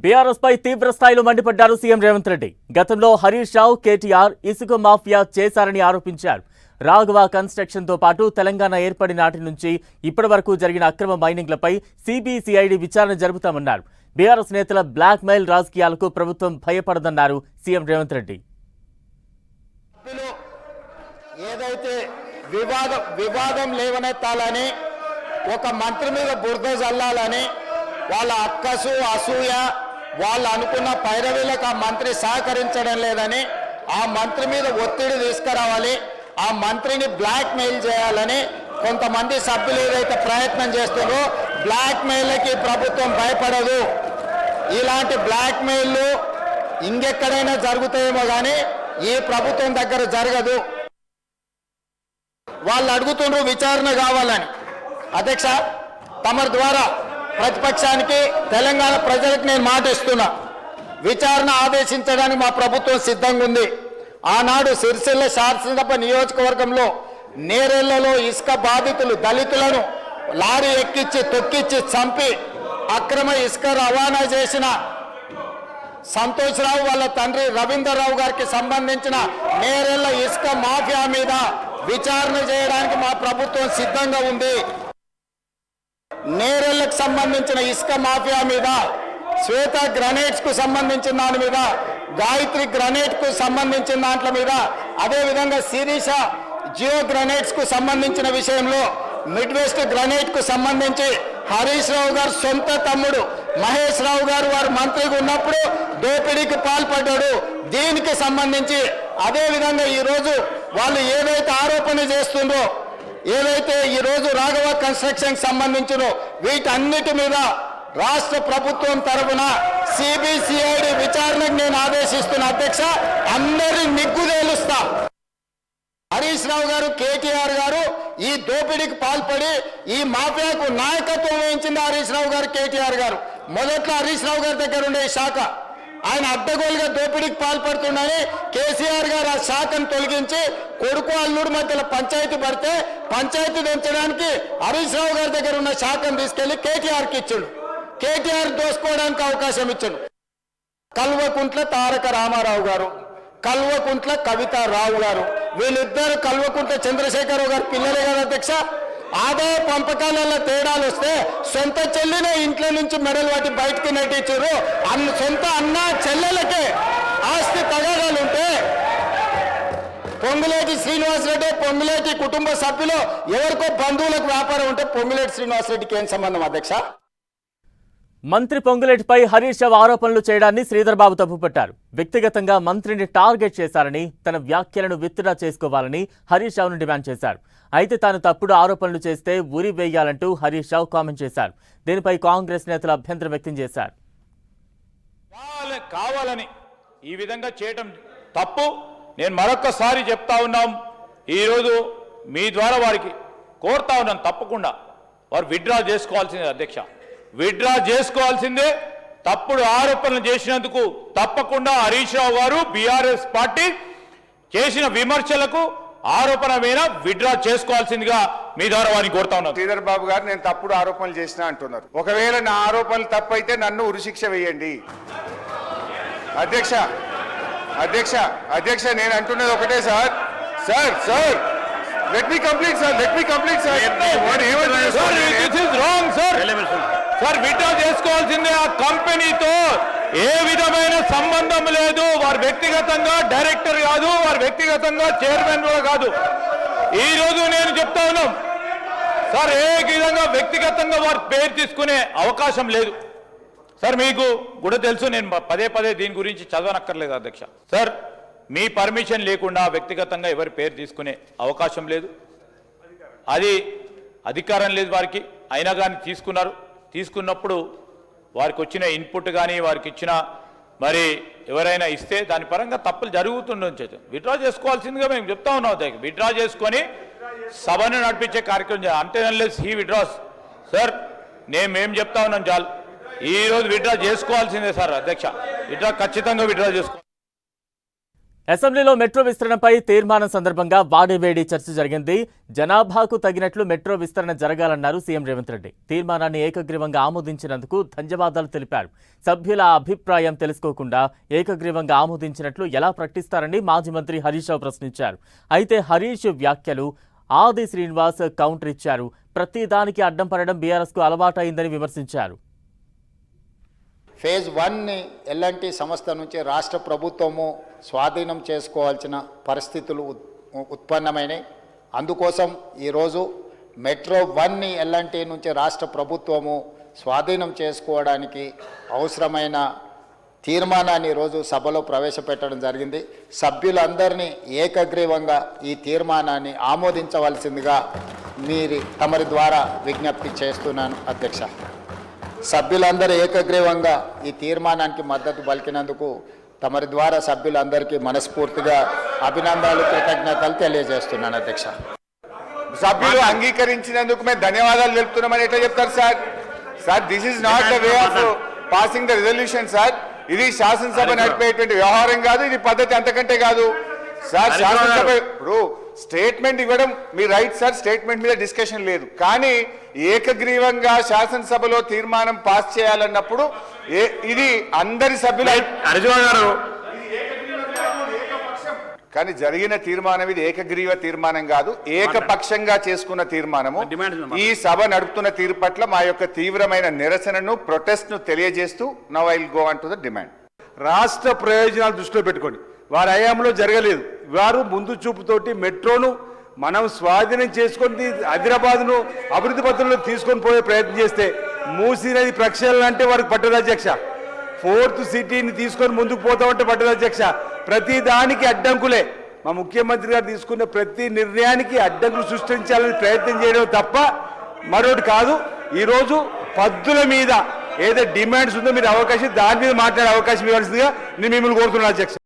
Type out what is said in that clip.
BRS పై తీవ్ర స్థాయిలో మండిపడ్డారు సీఎం రేవంత్ రెడ్డి. గతంలో హరీష్ రావు, కేటీఆర్ ఇసుక మాఫియా చేశారని ఆరోపించారు. రాఘవ కన్స్ట్రక్షన్ తో పాటు తెలంగాణ ఏర్పడిన నాటి నుంచి ఇప్పటి వరకు జరిగిన అక్రమ మైనింగ్లపై సిబిసిఐడి విచారణ జరుపుతామన్నారు. బీఆర్ఎస్ నేతల బ్లాక్ మెయిల్ రాజకీయాలకు ప్రభుత్వం భయపడదన్నారు సీఎం రేవంత్ రెడ్డి. ఏదైతే వివాదం లేవనెత్తాలని, ఒక మంత్రి మీద బురద జల్లాలని, వాళ్ళ అక్కసు అసూయ, వాళ్ళు అనుకున్న పైరవీలకు ఆ మంత్రి సహకరించడం లేదని, ఆ మంత్రి మీద ఒత్తిడి తీసుకురావాలి, ఆ మంత్రిని బ్లాక్ మెయిల్ చేయాలని కొంతమంది సభ్యులు ఏదైతే ప్రయత్నం చేస్తున్నారో, బ్లాక్ మెయిల్కి ప్రభుత్వం భయపడదు. ఇలాంటి బ్లాక్ మెయిల్లు ఇంకెక్కడైనా జరుగుతాయేమో కానీ ఈ ప్రభుత్వం దగ్గర జరగదు. వాళ్ళు అడుగుతున్నారు విచారణ కావాలని. అధ్యక్ష, తమరి ద్వారా ప్రతిపక్షానికి, తెలంగాణ ప్రజలకు నేను మాట ఇస్తున్నా, విచారణ ఆదేశించడానికి మా ప్రభుత్వం సిద్ధంగా ఉంది. ఆనాడు సిరిసిల్ల శాసనసభ నియోజకవర్గంలో నేరెళ్లలో ఇసుక బాధితులు దళితులను లారీ ఎక్కించి తొక్కిచ్చి చంపి అక్రమ ఇసుక రవాణా చేసిన సంతోష్ రావు వాళ్ళ తండ్రి రవీందర్ రావు గారికి సంబంధించిన నేరెళ్ల ఇసుక మాఫియా మీద విచారణ చేయడానికి మా ప్రభుత్వం సిద్ధంగా ఉంది. నేరెళ్లకు సంబంధించిన ఇసుక మాఫియా మీద, శ్వేత గ్రనేడ్స్ కు సంబంధించిన దాని మీద, గాయత్రి గ్రనేడ్ కు సంబంధించిన దాంట్ల మీద, అదేవిధంగా శిరీష జియో గ్రనేడ్స్ కు సంబంధించిన విషయంలో, మిడ్ వెస్ట్ గ్రనేడ్ కు సంబంధించి హరీష్ రావు గారు సొంత తమ్ముడు మహేష్ రావు గారు వారు మంత్రిగా ఉన్నప్పుడు దోపిడీకి పాల్పడ్డాడు. దీనికి సంబంధించి అదేవిధంగా ఈరోజు వాళ్ళు ఏదైతే ఆరోపణ చేస్తుందో, ఏదైతే ఈరోజు రాఘవ కన్స్ట్రక్షన్ సంబంధించినో వీటన్నిటి మీద రాష్ట్ర ప్రభుత్వం తరఫున సిబిసిఐడి విచారణకు నేను ఆదేశిస్తున్న. అధ్యక్ష, అందరి నిగ్గు తేలుస్తా. హరీష్ రావు గారు, కేటీఆర్ గారు ఈ దోపిడీకి పాల్పడి ఈ మాఫియాకు నాయకత్వం వహించింది హరీష్ రావు గారు, కేటీఆర్ గారు. మొదట్లో హరీష్ రావు గారి దగ్గర ఉండే ఈ శాఖ, ఆయన అడ్డగోలుగా దోపిడీకి పాల్పడుతుండని కేసీఆర్ గారు ఆ శాఖను తొలగించి కొడుకు అల్లుడు మధ్యలో పంచాయతీ పడితే పంచాయతీ పెంచడానికి హరీష్ రావు గారి దగ్గర ఉన్న శాఖను తీసుకెళ్లి కేటీఆర్కి ఇచ్చాడు. కేటీఆర్ దోసుకోవడానికి అవకాశం ఇచ్చాడు. కల్వకుంట్ల తారక రామారావు గారు, కల్వకుంట్ల కవితారావు గారు, వీళ్ళిద్దరు కల్వకుంట్ల చంద్రశేఖరరావు గారు పిల్లలే కదా అధ్యక్ష. ఆదాయ పంపకాలలో తేడాలు వస్తే సొంత చెల్లినే ఇంట్లో నుంచి మెడలు వాటి బయటకు నెట్టించారు. సొంత అన్న చెల్లెలకే ఆస్తి తగాదాలుంటే పొంగులేటి శ్రీనివాసరెడ్డి, పొంగులేటి కుటుంబ సభ్యులు ఎవరికో బంధువులకు వ్యాపారం ఉంటే పొంగులేటి శ్రీనివాసరెడ్డికి ఏం సంబంధం అధ్యక్ష? మంత్రి పొంగులేటిపై హరీష్ రావు ఆరోపణలు చేయడాన్ని శ్రీధర్ బాబు తప్పుపట్టారు. వ్యక్తిగతంగా మంత్రిని టార్గెట్ చేశారని, తన వ్యాఖ్యలను విత్డ్రా చేసుకోవాలని హరీష్ రావును డిమాండ్ చేశారు. అయితే తాను తప్పుడు ఆరోపణలు చేస్తే ఉరి వేయాలంటూ హరీష్ రావు కామెంట్ చేశారు. దీనిపై కాంగ్రెస్ నేతలు అభ్యంతరం వ్యక్తం చేశారు. కావాలని ఈ విధంగా చేయటం తప్పు. నేను మరొక్కసారి చెప్తా ఉన్నాం, ఈరోజు మీ ద్వారా వారికి కోరుతా ఉన్నాను, తప్పకుండా వారు విత్డ్రా చేసుకోవాల్సిందే అధ్యక్ష, విత్డ్రా చేసుకోవాల్సిందే. తప్పుడు ఆరోపణలు చేసినందుకు తప్పకుండా హరీష్ రావు గారు బీఆర్ఎస్ పార్టీ చేసిన విమర్శలకు ఆరోపణ మీద విత్డ్రా చేసుకోవాల్సిందిగా మీ ద్వారా వారిని కోరుతా ఉన్నారు. శ్రీధర్ బాబు గారు నేను తప్పుడు ఆరోపణలు చేసినా అంటున్నారు. ఒకవేళ నా ఆరోపణలు తప్పైతే నన్ను ఉరిశిక్ష వేయండి అధ్యక్ష. అధ్యక్ష అధ్యక్ష నేను అంటున్నది ఒకటే sir. Sir sir let me complete sir, let me complete sir. Sir withdraw చేసుకోవాల్సిందే. ఆ కంపెనీతో ఏ విధమైన సంబంధం లేదు. వారు వ్యక్తిగతంగా డైరెక్టర్ కాదు, వారు వ్యక్తిగతంగా చైర్మన్ కూడా కాదు. ఈ రోజు నేను చెప్తా ఉన్నాం సార్, ఏ విధంగా వ్యక్తిగతంగా వారు పేరు తీసుకునే అవకాశం లేదు. సార్ మీకు కూడా తెలుసు, నేను పదే పదే దీని గురించి చదవనక్కర్లేదు అధ్యక్ష. సార్ మీ పర్మిషన్ లేకుండా వ్యక్తిగతంగా ఎవరి పేరు తీసుకునే అవకాశం లేదు, అది అధికారం లేదు వారికి. అయినా కానీ తీసుకున్నారు. తీసుకున్నప్పుడు వారికి వచ్చిన ఇన్పుట్ కానీ వారికి ఇచ్చిన మరి ఎవరైనా ఇస్తే దాని పరంగా తప్పులు జరుగుతుండొచ్చు. విత్డ్రా చేసుకోవాల్సిందిగా మేము చెప్తా ఉన్నాం. విత్డ్రా చేసుకొని సభను నడిపించే కార్యక్రమం చేయాలి. అంటే హీ విత్డ్రాస్ సార్, మేము చెప్తా ఉన్నాం చాలు. ఈరోజు విత్డ్రా చేసుకోవాల్సిందే సార్ అధ్యక్ష, విత్డ్రా ఖచ్చితంగా విత్డ్రా చేసుకోవాలి. అసెంబ్లీలో మెట్రో విస్తరణపై తీర్మానం సందర్భంగా వాడివేడి చర్చ జరిగింది. జనాభాకు తగినట్లు మెట్రో విస్తరణ జరగాలన్నారు సీఎం రేవంత్ రెడ్డి. తీర్మానాన్ని ఏకగ్రీవంగా ఆమోదించినందుకు ధన్యవాదాలు తెలిపారు. సభ్యుల అభిప్రాయం తెలుసుకోకుండా ఏకగ్రీవంగా ఆమోదించినట్లు ఎలా ప్రకటిస్తారని మాజీ మంత్రి హరీష్ రావు ప్రశ్నించారు. అయితే హరీష్ వ్యాఖ్యలు ఆది శ్రీనివాస్ కౌంటర్ ఇచ్చారు. ప్రతిదానికి అడ్డం పడడం బీఆర్ఎస్కు అలవాటైందని విమర్శించారు. ఫేజ్ 1ని ఎల్ఎన్టీ సంస్థ నుంచి రాష్ట్ర ప్రభుత్వము స్వాధీనం చేసుకోవాల్సిన పరిస్థితులు ఉత్పన్నమైనాయి. అందుకోసం ఈరోజు మెట్రో 1ని ఎల్ఎన్టీ నుంచి రాష్ట్ర ప్రభుత్వము స్వాధీనం చేసుకోవడానికి అవసరమైన తీర్మానాన్ని ఈరోజు సభలో ప్రవేశపెట్టడం జరిగింది. సభ్యులందరినీ ఏకగ్రీవంగా ఈ తీర్మానాన్ని ఆమోదించవలసిందిగా తమరి ద్వారా విజ్ఞప్తి చేస్తున్నాను అధ్యక్ష. సభ్యులందరూ ఏకగ్రీవంగా ఈ తీర్మానానికి మద్దతు పలికినందుకు తమరి ద్వారా సభ్యులందరికీ మనస్ఫూర్తిగా అభినందనలు, కృతజ్ఞతలు తెలియజేస్తున్నాను అధ్యక్ష. సభ్యులు అంగీకరించినందుకు మేము ధన్యవాదాలు తెలుపుతున్నామని ఎట్లా చెప్తారు sir? Sir, this is not the way of passing the resolution sir. ఇది శాసనసభ నడిపేటువంటి వ్యవహారం కాదు, ఇది పద్ధతి అంతకంటే కాదు సార్. శాసనసభ ఇప్పుడు స్టేట్మెంట్ ఇవ్వడం మీ రైట్ సార్, స్టేట్మెంట్ మీద డిస్కషన్ లేదు. కానీ ఏకగ్రీవంగా శాసనసభలో తీర్మానం పాస్ చేయాలన్నప్పుడు ఇది అందరి సభ్యులు కానీ జరిగిన తీర్మానం ఇది ఏకగ్రీవ తీర్మానం కాదు, ఏకపక్షంగా చేసుకున్న తీర్మానము. ఈ సభ నడుపుతున్న తీరు పట్ల మా యొక్క తీవ్రమైన నిరసనను, ప్రొటెస్ట్ ను తెలియజేస్తూ now I will go on to the demand. రాష్ట్ర ప్రయోజనాలు దృష్టిలో పెట్టుకోండి. వారి హయాంలో జరగలేదు. వారు ముందు చూపుతోటి మెట్రోను మనం స్వాధీనం చేసుకొని హైదరాబాద్ను అభివృద్ధి పత్రంలో తీసుకొని పోయే ప్రయత్నం చేస్తే మూసీ నది ప్రక్షాళన అంటే వారికి పట్టదు అధ్యక్ష. 4th సిటీని తీసుకొని ముందుకు పోతామంటే పట్టదు అధ్యక్ష. ప్రతి దానికి అడ్డంకులే. మా ముఖ్యమంత్రి గారు తీసుకున్న ప్రతి నిర్ణయానికి అడ్డంకులు సృష్టించాలని ప్రయత్నం చేయడం తప్ప మరొకటి కాదు. ఈరోజు పద్దుల మీద ఏదో డిమాండ్స్ ఉందో మీరు అవకాశం దాని మీద మాట్లాడే అవకాశం ఇవ్వాల్సిందిగా నేను మిమ్మల్ని కోరుతున్నాను అధ్యక్ష.